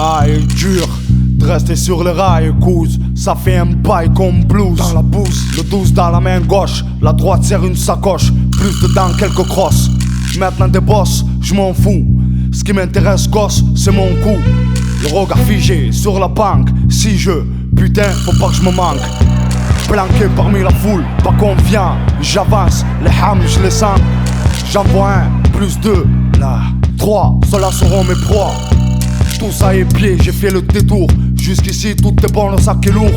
Ah, il est dur de rester sur les rails, cause ça fait un bail comme blues. Dans la bouse, le 12 dans la main gauche, la droite serre une sacoche, plus dedans quelques crosses. Maintenant des bosses, je m'en fous. Ce qui m'intéresse, gosse, c'est mon coup. Le regard figé sur la banque. Si je, putain, faut pas que je me manque. Planqué parmi la foule, pas confiant. J'avance, les hams, je les sens. J'envoie un, plus deux, là, trois, ceux-là seront mes proies. Tout ça est pied, j'ai fait le détour. Jusqu'ici, tout est bon, le sac est lourd.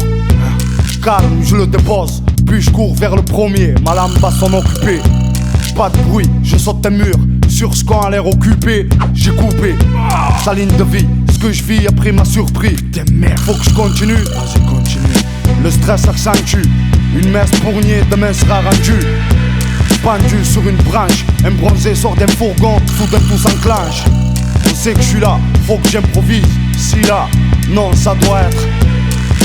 Calme, je le dépose, puis je cours vers le premier. Ma lame va s'en occuper. Pas de bruit, je saute un mur. Sur ce qu'on a l'air occupé, j'ai coupé sa ligne de vie, ce que je vis après m'a surpris. Des merdes, faut que je continue. Vas-y, continue. Le stress accentue. Une messe pour nier, demain sera rendue. Pendu sur une branche, un bronzé sort d'un fourgon, soudain tout s'enclenche. On sait que je suis là, faut que j'improvise. Si là, non, ça doit être.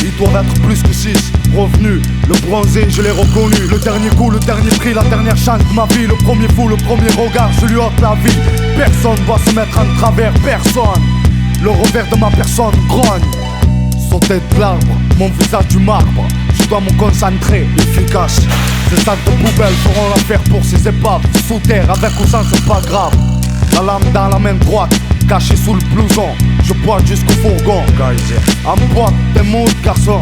Ils doivent être plus que 6 revenus. Le bronzé, je l'ai reconnu. Le dernier coup, le dernier prix, la dernière chance de ma vie. Le premier fou, le premier regard, je lui ôte la vie. Personne va se mettre en travers, personne. Le revers de ma personne grogne. Sauter de l'arbre, mon visage du marbre. Je dois me concentrer, efficace. Ces sacs de poubelle feront l'affaire pour ces épaves. Sous terre, avec ou sans, c'est pas grave. La lame dans la main droite, cachée sous le blouson. Je pointe jusqu'au fourgon. En boîte, des mots de garçon.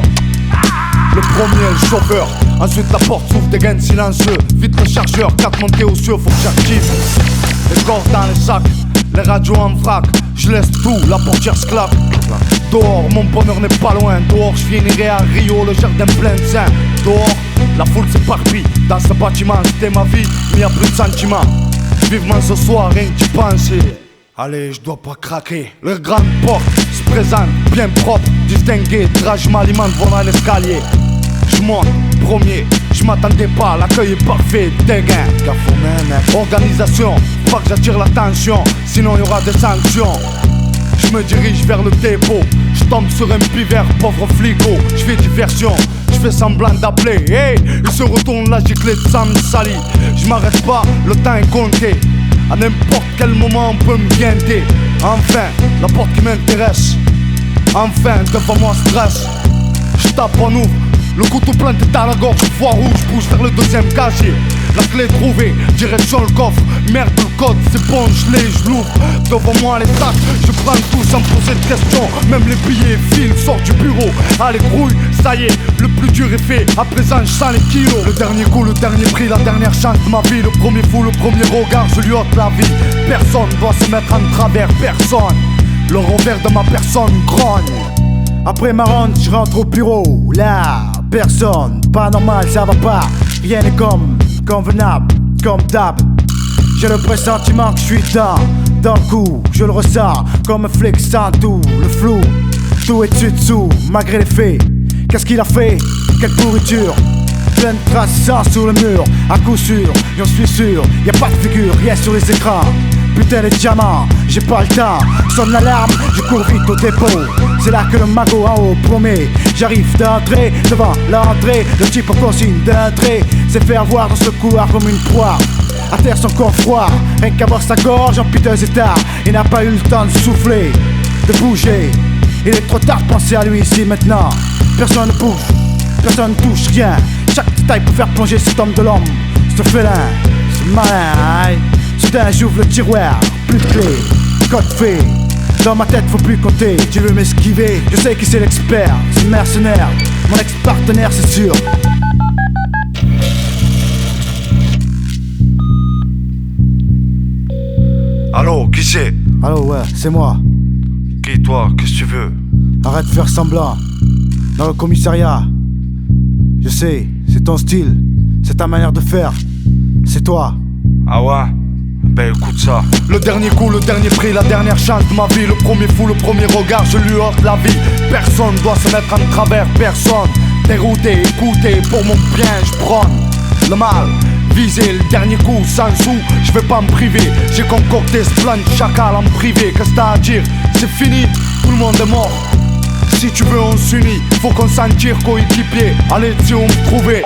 Le premier, le chauffeur. Ensuite la porte s'ouvre, des gains silencieux. Vite le chargeur, 4 montées au cieux, faut que j'active. Les cordes dans les sacs, les radios en vrac. Je laisse tout, la portière se claque. Dehors, mon bonheur n'est pas loin. Dehors, je finirai à Rio, le jardin plein de seins. Dehors, la foule s'éparpille. Dans ce bâtiment, c'était ma vie, mais y'a plus de sentiments. Vivement ce soir, rien que d'y penser. Allez, je dois pas craquer. Les grandes portes se présentent, bien propres, distinguées. Drage m'alimente, voilà l'escalier. Je monte, premier, je m'attendais pas, l'accueil est parfait, dégain. Organisation, pas que j'attire l'attention, sinon y aura des sanctions. Je me dirige vers le dépôt, je tombe sur un pivert, pauvre flico. Je fais diversion, je fais semblant d'appeler. Hey, il se retourne, la giclée de sang me salit. Je m'arrête pas, le temps est compté. À n'importe quel moment on peut me guinter. Enfin, la porte qui m'intéresse. Enfin, devant moi stress. Je tape, on ouvre. Le couteau planté dans la gorge, voie rouge, bouge vers le deuxième casier. La clé trouvée, direction le coffre. Merde, le code, c'est bon, je l'ouvre. Devant moi les sacs, je prends tout sans poser de questions. Même les billets filent, sort du bureau. Allez, grouille, ça y est, le plus dur est fait. À présent, je sens les kilos. Le dernier coup, le dernier prix, la dernière chance de ma vie. Le premier fou, le premier regard, je lui ôte la vie. Personne doit se mettre en travers, personne. Le revers de ma personne grogne. Après ma ronde, je rentre au bureau. Là, personne, pas normal, ça va pas. Rien n'est comme convenable, comme d'hab. J'ai le pressentiment que je suis dans le coup. Je le ressens comme un flic sans tout. Le flou, tout est dessus-dessous, malgré les faits. Qu'est-ce qu'il a fait? Quelle pourriture! Plein de traces de sang sur le mur. À coup sûr, j'en suis sûr. Y'a pas de figure, rien sur les écrans. Putain les diamants, j'ai pas le temps. Sonne l'alarme, je cours vite au dépôt. C'est là que le magot en haut promet. J'arrive d'entrer devant l'entrée. Le type en consigne d'entrée c'est faire voir dans ce couloir comme une proie. À terre son corps froid, rien qu'à voir sa gorge en piteux état. Il n'a pas eu le temps de souffler, de bouger. Il est trop tard de penser à lui ici maintenant. Personne ne bouge, personne ne touche rien. Chaque détail peut faire plonger cet homme de l'homme. Ce félin, ce malin. Soudain j'ouvre le tiroir, plus de clés, code fait. Dans ma tête faut plus compter, tu veux m'esquiver. Je sais qui c'est l'expert, c'est le mercenaire. Mon ex-partenaire c'est sûr. Allô, qui c'est? Allô, ouais, c'est moi. Qui, toi? Qu'est-ce que tu veux? Arrête de faire semblant. Dans le commissariat. Je sais, c'est ton style, c'est ta manière de faire. C'est toi. Ah ouais? Ben écoute ça. Le dernier coup, le dernier prix, la dernière chance de ma vie. Le premier fou, le premier regard, je lui ôte la vie. Personne doit se mettre en travers, personne. Dérouté, écouté, pour mon bien, je prône le mal. Viser le dernier coup, sans sou, je vais pas me priver. J'ai concocté ce plan de chacal en privé. Qu'est-ce que t'as à dire? C'est fini, tout le monde est mort. Si tu veux on s'unit, faut qu'on s'en tire coéquipier. Allez si on me trouver.